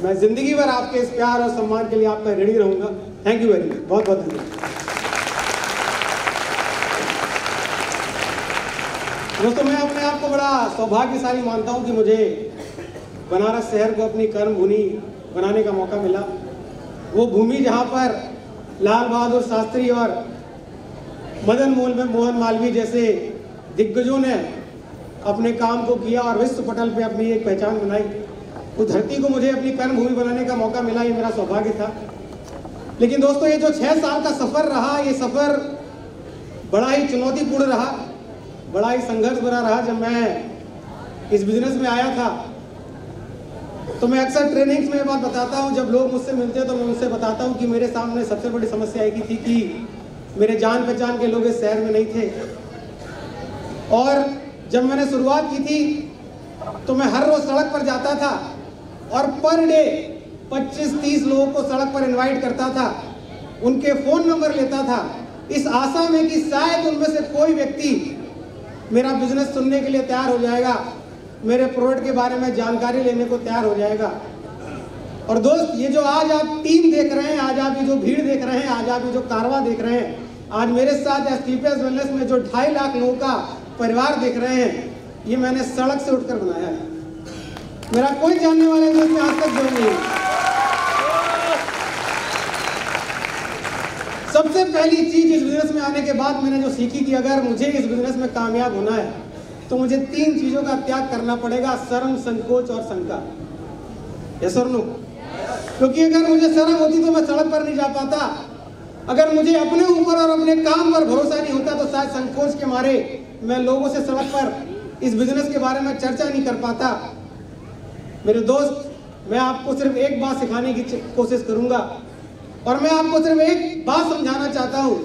मैं जिंदगी भर आपके इस प्यार और सम्मान के लिए आपका ऋणी रहूंगा। थैंक यू वेरी मच, बहुत बहुत धन्यवाद। दोस्तों, मैं अपने आप को बड़ा सौभाग्यशाली मानता हूं कि मुझे बनारस शहर को अपनी कर्म भूमि बनाने का मौका मिला। वो भूमि जहां पर लाल बहादुर शास्त्री और मदन मोहन मालवीय जैसे दिग्गजों ने अपने काम को किया और विश्व पटल पे अपनी एक पहचान बनाई, उस धरती को मुझे अपनी कर्म भूमि बनाने का मौका मिला। ये मेरा सौभाग्य था। लेकिन दोस्तों, ये जो 6 साल का सफर रहा, ये सफर बड़ा ही चुनौतीपूर्ण रहा, बड़ा ही संघर्ष भरा रहा। जब मैं इस बिजनेस में आया था तो मैं अक्सर ट्रेनिंग्स में ये बात बताता हूँ, जब लोग मुझसे मिलते हैं तो मैं उनसे बताता हूँ कि मेरे सामने सबसे बड़ी समस्या एक ही थी कि मेरे जान पहचान के लोग इस शहर में नहीं थे। और जब मैंने शुरुआत की थी तो मैं हर रोज सड़क पर जाता था और पर डे 25-30 लोगों को सड़क पर इनवाइट करता था, उनके फोन नंबर लेता था, इस आशा में कि शायद उनमें से कोई व्यक्ति मेरा बिजनेस सुनने के लिए तैयार हो जाएगा, मेरे प्रोडक्ट के बारे में जानकारी लेने को तैयार हो जाएगा। और दोस्त, ये जो आज आप टीम देख रहे हैं, आज आप ये जो भीड़ देख रहे हैं, आज आप ये जो कारवा देख रहे हैं, आज मेरे साथ एसटीपीएस वेलनेस में जो 2.5 लाख लोगों का परिवार देख रहे हैं, ये मैंने सड़क से उठकर बनाया है। मेरा कोई जानने वाले दोस्त में आज तक जुड़ नहीं है। सबसे पहली चीज इस बिजनेस में आने के बाद मैंने जो सीखी कि अगर मुझे इस बिजनेस में कामयाब होना है तो मुझे 3 चीजों का त्याग करना पड़ेगा: शर्म, संकोच और शंका। यस और नो? क्योंकि अगर मुझे शर्म होती तो मैं सड़क पर नहीं जा पाता, अगर मुझे अपने ऊपर और अपने काम पर भरोसा नहीं होता तो शायद संकोच के मारे मैं लोगों से सड़क पर इस बिजनेस के बारे में चर्चा नहीं कर पाता। मेरे दोस्त, मैं आपको सिर्फ एक बात सिखाने की कोशिश करूंगा और मैं आपको सिर्फ एक बात समझाना चाहता हूं।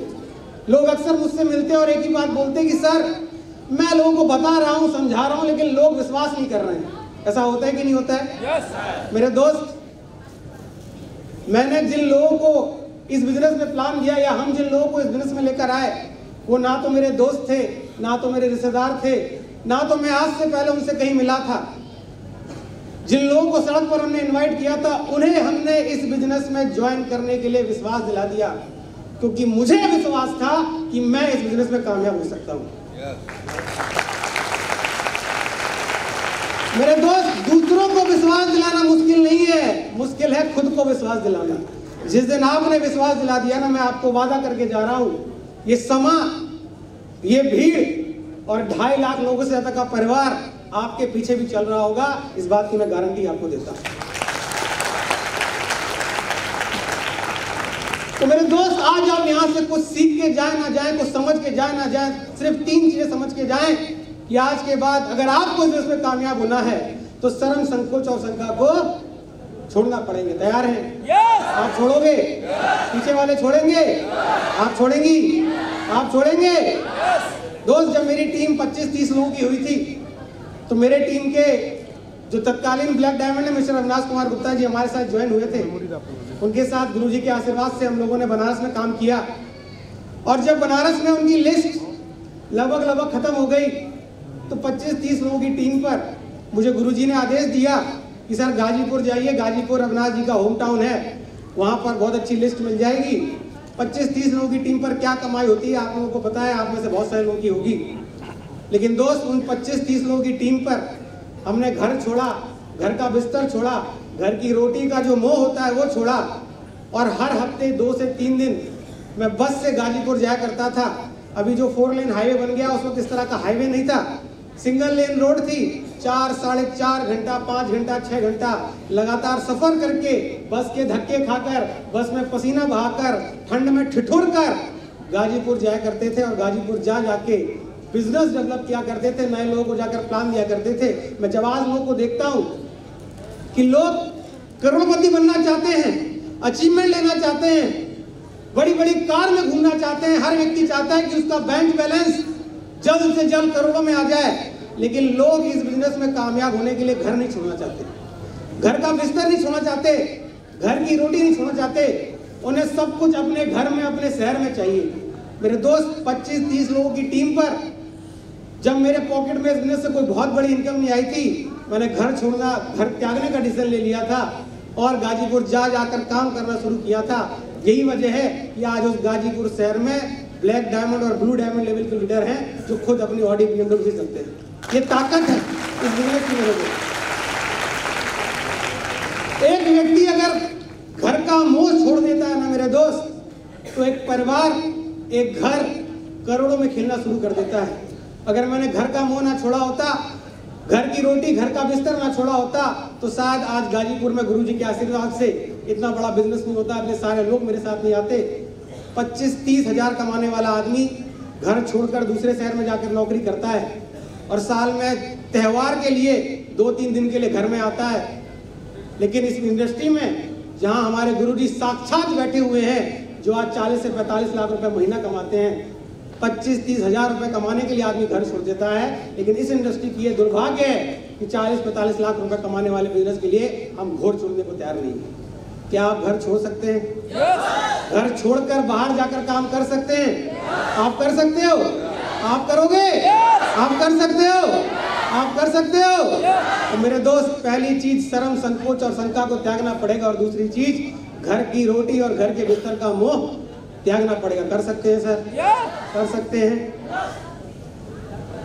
लोग अक्सर मुझसे मिलते हैं और एक ही बात बोलते हैं कि सर, मैं लोगों को बता रहा हूं, समझा रहा हूं, लेकिन लोग विश्वास नहीं कर रहे हैं। ऐसा होता है कि नहीं होता है? yes, मेरे दोस्त, मैंने जिन लोगों को इस बिजनेस में प्लान किया या हम जिन लोगों को इस बिजनेस में लेकर आए, वो ना तो मेरे दोस्त थे, ना तो मेरे रिश्तेदार थे, ना तो मैं आज से पहले उनसे कहीं मिला था। जिन लोगों को सड़क पर हमने इनवाइट किया था, उन्हें हमने इस बिजनेस में ज्वाइन करने के लिए विश्वास दिला दिया, क्योंकि मुझे विश्वास था कि मैं इस बिजनेस में कामयाब हो सकता हूं। मेरे दोस्त, दूसरों को विश्वास दिलाना मुश्किल नहीं है, मुश्किल है खुद को विश्वास दिलाना। जिस दिन आपने विश्वास दिला दिया ना, मैं आपको वादा करके जा रहा हूं, ये समा, ये भीड़ और 2.5 लाख लोगों से ज्यादा का परिवार आपके पीछे भी चल रहा होगा। इस बात की मैं गारंटी आपको देता हूं। तो मेरे दोस्त, आज आप यहां से कुछ सीख के जाए ना जाए, कुछ समझ के जाए ना जाए, सिर्फ 3 चीजें समझ के जाएं कि आज के बाद अगर आपको इसमें कामयाब होना है तो शर्म, संकोच और शंका को छोड़ना पड़ेंगे। तैयार हैं? yes! आप छोड़ोगे? yes! पीछे वाले छोड़ेंगे? आप छोड़ेंगी? आप छोड़ेंगे? yes! दोस्त, जब मेरी टीम 25-30 लोगों की हुई थी तो मेरे टीम के जो तत्कालीन ब्लैक डायमंड है मिस्टर अविनाश कुमार गुप्ता जी हमारे साथ ज्वाइन हुए थे। उनके साथ गुरुजी के आशीर्वाद से हम लोगों ने बनारस में काम किया और जब बनारस में उनकी लिस्ट लगभग खत्म हो गई तो 25-30 लोगों की टीम पर मुझे गुरुजी ने आदेश दिया कि सर, गाजीपुर जाइए, गाजीपुर अविनाश जी का होम टाउन है, वहाँ पर बहुत अच्छी लिस्ट मिल जाएगी। 25-30 लोगों की टीम पर क्या कमाई होती है आप लोगों को पता है, आप में से बहुत सारे लोगों की होगी। लेकिन दोस्त, उन 25-30 लोगों की टीम पर हमने घर छोड़ा, घर का बिस्तर छोड़ा, घर की रोटी का जो मोह होता है वो छोड़ा और हर हफ्ते 2 से 3 दिन मैं बस से गाजीपुर जाया करता था। अभी जो 4 लेन हाईवे बन गया, उस वक्त इस तरह का हाईवे नहीं था, सिंगल लेन रोड थी। 4, 4.5 घंटा, 5 घंटा, 6 घंटा लगातार सफर करके, बस के धक्के खाकर, बस में पसीना बहाकर, ठंड में ठिठुर कर गाजीपुर जाया करते थे और गाजीपुर जाके बिजनेस डेवलप किया करते थे, नए लोगों को जाकर प्लान दिया करते थे। मैं जब आज लोगों को देखता हूं कि लोग करोड़पति बनना चाहते हैं, अचीवमेंट लेना चाहते हैं, बड़ी बड़ी कार में घूमना चाहते हैं, हर व्यक्ति चाहता है कि उसका बैंक बैलेंस जल्द से जल्द करोड़ों में आ जाए, लेकिन लोग इस बिजनेस में कामयाब होने के लिए घर नहीं छोड़ना चाहते, घर का बिस्तर नहीं छोड़ना चाहते, घर की रोटी नहीं छोड़ना चाहते, उन्हें सब कुछ अपने घर में, अपने शहर में चाहिए। मेरे दोस्त, 25-30 लोगों की टीम पर जब मेरे पॉकेट में इस बिजनेस से कोई बहुत बड़ी इनकम नहीं आई थी, मैंने घर छोड़ना, घर त्यागने का डिसीजन ले लिया था। और गाजीपुर जा जाकर काम करना शुरू किया था। यही वजह है कि आज उस गाजीपुर शहर में ब्लैक डायमंड और ब्लू डायमंड लेवल के लीडर हैं जो खुद अपनी ऑडी BMW से चलते हैं। ये ताकत है इस बिजनेस की वजह से। एक व्यक्ति अगर घर का मोह छोड़ देता है ना मेरे दोस्त, तो एक परिवार, एक घर करोड़ों में खेलना शुरू कर देता है। अगर मैंने घर का मोह ना छोड़ा होता, घर की रोटी, घर का बिस्तर ना छोड़ा होता, तो शायद आज गाजीपुर में गुरुजी के आशीर्वाद से इतना बड़ा बिजनेस नहीं होता, इतने सारे लोग मेरे साथ नहीं आते। 25-30 हजार कमाने वाला आदमी घर छोड़कर दूसरे शहर में जाकर नौकरी करता है और साल में त्योहार के लिए 2-3 दिन के लिए घर में आता है। लेकिन इस इंडस्ट्री में जहां हमारे गुरुजी साक्षात बैठे हुए हैं, जो आज 40 से 45 लाख रुपए महीना कमाते हैं, 25-30 हजार रुपए कमाने के लिए आदमी घर छोड़ देता है। लेकिन इस इंडस्ट्री की ये दुर्भाग्य है कि 40-45 लाख रुपए कमाने वाले बिजनेस के लिए हम घोड़ छोड़ने को तैयार नहीं है। क्या आप घर छोड़ सकते हैं? घर छोड़कर बाहर जाकर काम कर सकते हैं? आप कर सकते हो? आप करोगे? आप कर सकते हो? आप कर सकते हो? तो मेरे दोस्त, पहली चीज शर्म, संकोच और शंका को त्यागना पड़ेगा और दूसरी चीज घर की रोटी और घर के बिस्तर का मोह त्यागना पड़ेगा। कर सकते हैं सर? कर सकते हैं।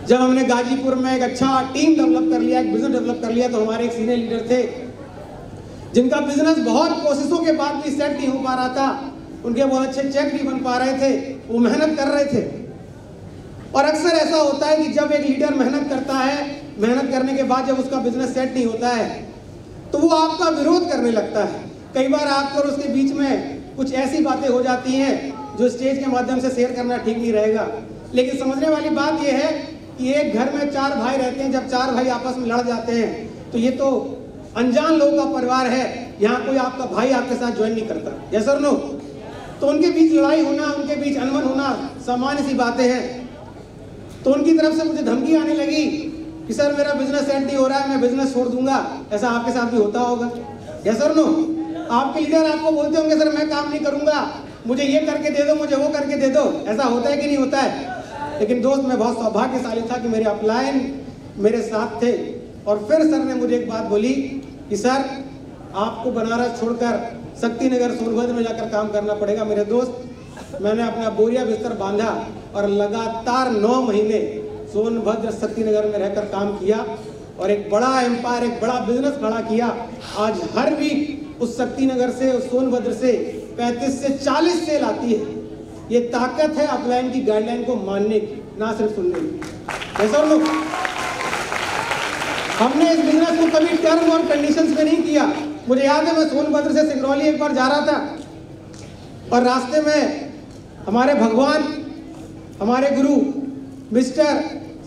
जब हमने गाजीपुर में एक अच्छा टीम डेवलप कर लिया, एक बिजनेस डेवलप कर लिया, तो हमारे एक सीनियर लीडर थे जिनका बिजनेस बहुत कोशिशों के बाद भी सेट नहीं हो पा रहा था। उनके बहुत अच्छे चेक नहीं बन पा रहे थे, वो मेहनत कर रहे थे। और अक्सर ऐसा होता है कि जब एक लीडर मेहनत करता है, मेहनत करने के बाद जब उसका बिजनेस सेट नहीं होता है, तो वो आपका विरोध करने लगता है। कई बार आपको और उसके बीच में कुछ ऐसी बातें हो जाती हैं जो स्टेज के माध्यम से शेयर करना ठीक नहीं रहेगा। लेकिन समझने वाली बात यह है कि एक घर में 4 भाई रहते हैं। जब 4 भाई आपस में लड़ जाते हैं, तो ये तो अनजान लोगों का परिवार है, यहाँ कोई आपका भाई आपके साथ ज्वाइन नहीं करता। यस और नो? तो उनके बीच लड़ाई होना, उनके बीच अनबन होना सामान्य सी बातें हैं। तो उनकी तरफ से मुझे धमकी आने लगी कि सर मेरा बिजनेस सेट नहीं हो रहा है, मैं बिजनेस छोड़ दूंगा। ऐसा आपके साथ भी होता होगा? यस और नो? आपके लीडर आपको बोलते होंगे सर मैं काम नहीं करूंगा, मुझे ये करके दे दो, मुझे वो करके दे दो। ऐसा होता है कि नहीं होता है? लेकिन दोस्त, मैं बहुत सौभाग्यशाली था कि मेरे अपलाइन मेरे साथ थे। और फिर सर ने मुझे एक बात बोली कि सर आपको बनारस छोड़कर शक्तिनगर सोनभद्र में जाकर काम करना पड़ेगा। मेरे दोस्त, मैंने अपना बोरिया बिस्तर बांधा और लगातार 9 महीने सोनभद्र शक्तिनगर में रहकर काम किया और एक बड़ा एम्पायर, एक बड़ा बिजनेस खड़ा किया। आज हर वीक उस शक्तिनगर से, उस सोनभद्र से 35 से 40 सेल आती है। ये ताकत है अपलाइन की गाइडलाइन को मानने की, ना सिर्फ सुनने की। ऐसा लोग, हमने इस बिजनेस को कभी टर्म और कंडीशंस में नहीं किया। मुझे याद है मैं सोनभद्र से सिंगरौली एक बार जा रहा था और रास्ते में हमारे भगवान, हमारे गुरु मिस्टर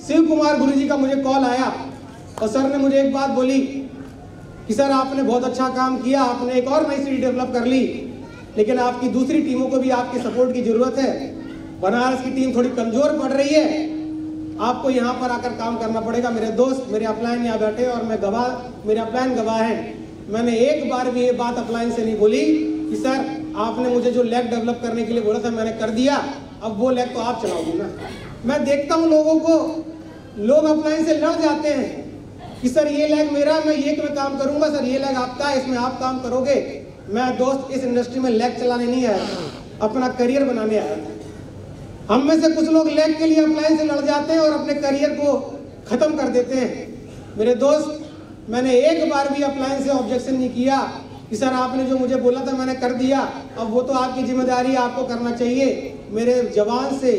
शिव कुमार गुरुजी का मुझे कॉल आया और सर ने मुझे एक बात बोली कि सर आपने बहुत अच्छा काम किया, आपने एक और नई सिटी डेवलप कर ली, लेकिन आपकी दूसरी टीमों को भी आपकी सपोर्ट की जरूरत है। बनारस की टीम थोड़ी कमजोर पड़ रही है, आपको यहाँ पर आकर काम करना पड़ेगा। मेरे दोस्त, मेरे अपलाइन यहाँ बैठे और मैं गवाह, मेरे अपलाइन गवाह हैं। मैंने एक बार भी ये बात अपलाइन से नहीं बोली कि सर आपने मुझे जो लेग डेवलप करने के लिए बोला था मैंने कर दिया, अब वो लेग तो आप चलाओगे ना। मैं देखता हूँ लोगों को, लोग अपलाइन से लड़ जाते हैं कि सर ये लेग मेरा, मैं ये काम करूंगा, सर ये लेग आपका, इसमें आप काम करोगे। मैं दोस्त इस इंडस्ट्री में लेग चलाने नहीं आया था, अपना करियर बनाने आया था। हम में से कुछ लोग लेग के लिए अपलाइन से लड़ जाते हैं और अपने करियर को खत्म कर देते हैं। मेरे दोस्त, मैंने एक बार भी अपलाइन से ऑब्जेक्शन नहीं किया कि सर आपने जो मुझे बोला था मैंने कर दिया, अब वो तो आपकी जिम्मेदारी है, आपको करना चाहिए। मेरे जवान से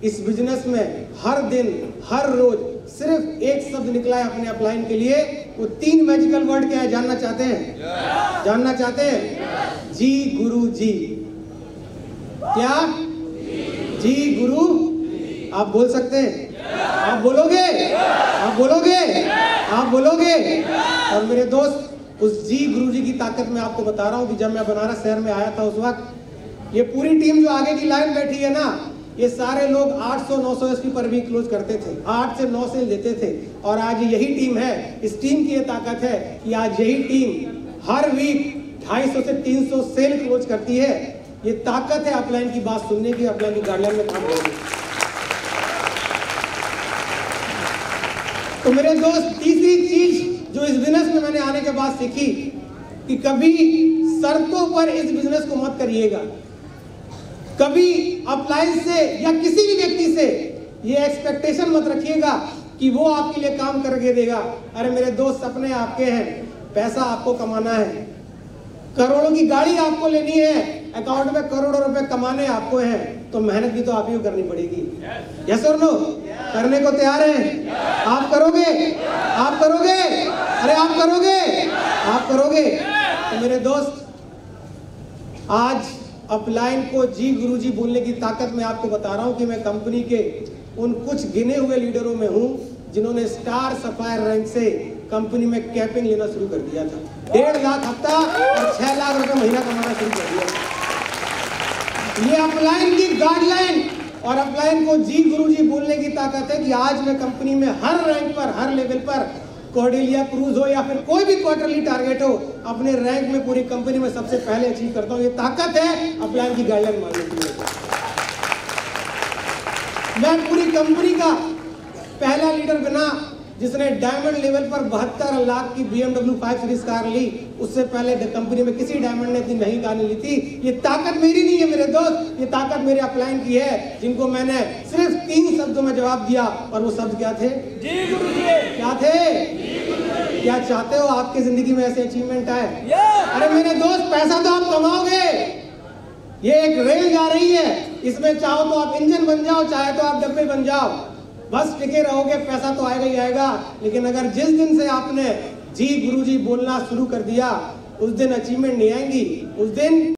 इस बिजनेस में हर दिन, हर रोज सिर्फ एक शब्द निकला है अपने अपलाइन के लिए। वो 3 मैजिकल वर्ड क्या है, जानना चाहते हैं? जानना चाहते हैं? जी गुरु जी। क्या? जी गुरु। आप बोल सकते हैं? आप बोलोगे? आप बोलोगे? आप बोलोगे? और मेरे दोस्त, उस जी गुरु जी की ताकत मैं आपको बता रहा हूँ कि जब मैं बनारस शहर में आया था उस वक्त ये पूरी टीम जो आगे की लाइन बैठी है ना, ये सारे लोग 800-900 एसपी पर वीक क्लोज करते थे, 8 से 9 सेल देते थे। और आज यही टीम है, इस टीम की ये ताकत है कि आज यही टीम हर वीक 250 से 300 सेल क्लोज करती है। ये ताकत है अपलाइन की बात सुनने की, अपलाइन की गाइडलाइन में काम करने की। तो मेरे दोस्त, तीसरी चीज जो इस बिजनेस में मैंने आने के बाद सीखी कि कभी शर्तों पर इस बिजनेस को मत करिएगा। कभी अप्लायंस से या किसी भी व्यक्ति से ये एक्सपेक्टेशन मत रखिएगा कि वो आपके लिए काम करके देगा। अरे मेरे दोस्त, सपने आपके हैं, पैसा आपको कमाना है, करोड़ों की गाड़ी आपको लेनी है, अकाउंट में करोड़ों रुपए कमाने आपको हैं, तो मेहनत भी तो आप ही को करनी पड़ेगी। यस और नो? करने को तैयार हैं? आप करोगे? आप करोगे? अरे आप करोगे? आप करोगे? तो मेरे दोस्त, आज अपलाइन को जी गुरुजी बोलने की ताकत मैं आपको बता रहा हूं कि मैं कंपनी के उन कुछ गिने हुए लीडरों में हूं जिन्होंने स्टार सफायर रैंक से कंपनी में कैपिंग लेना शुरू कर दिया था। 1.5 लाख हफ्ता और 6 लाख रुपए महीना कमाना शुरू कर दिया। ये अपलाइन की गाइडलाइन और अपलाइन को जी गुरुजी बोलने की ताकत है कि आज मैं कंपनी में हर रैंक पर, हर लेवल पर, कॉर्डेलिया क्रूज हो या फिर कोई भी क्वार्टरली टारगेट हो, अपने रैंक में पूरी कंपनी में सबसे पहले अचीव करता हूं। ये ताकत है अपलाइन की गाइडलाइन मानने की। मैं पूरी कंपनी का पहला लीडर बना जिसने डायमंड लेवल पर 72 लाख की BMW 5 सीरीज कार ली। उससे पहले कंपनी में किसी डायमंड ने इतनी महंगी कार नहीं ली थी। ये ताकत मेरी नहीं है मेरे दोस्त, ये ताकत मेरे अपलाइन की है, जिनको मैंने सिर्फ 3 शब्दों में जवाब दिया। और वो शब्द क्या थे? जी गुरुजी। क्या थे? क्या चाहते हो आपकी जिंदगी में ऐसे अचीवमेंट आए? अरे मेरे दोस्त, पैसा तो आप कमाओगे, ये एक रेल जा रही है, इसमें चाहो तो आप इंजन बन जाओ, चाहे तो आप डब्बे बन जाओ, बस टिके रहोगे, पैसा तो आएगा ही आएगा। लेकिन अगर जिस दिन से आपने जी गुरुजी बोलना शुरू कर दिया, उस दिन अचीवमेंट नहीं आएंगी। उस दिन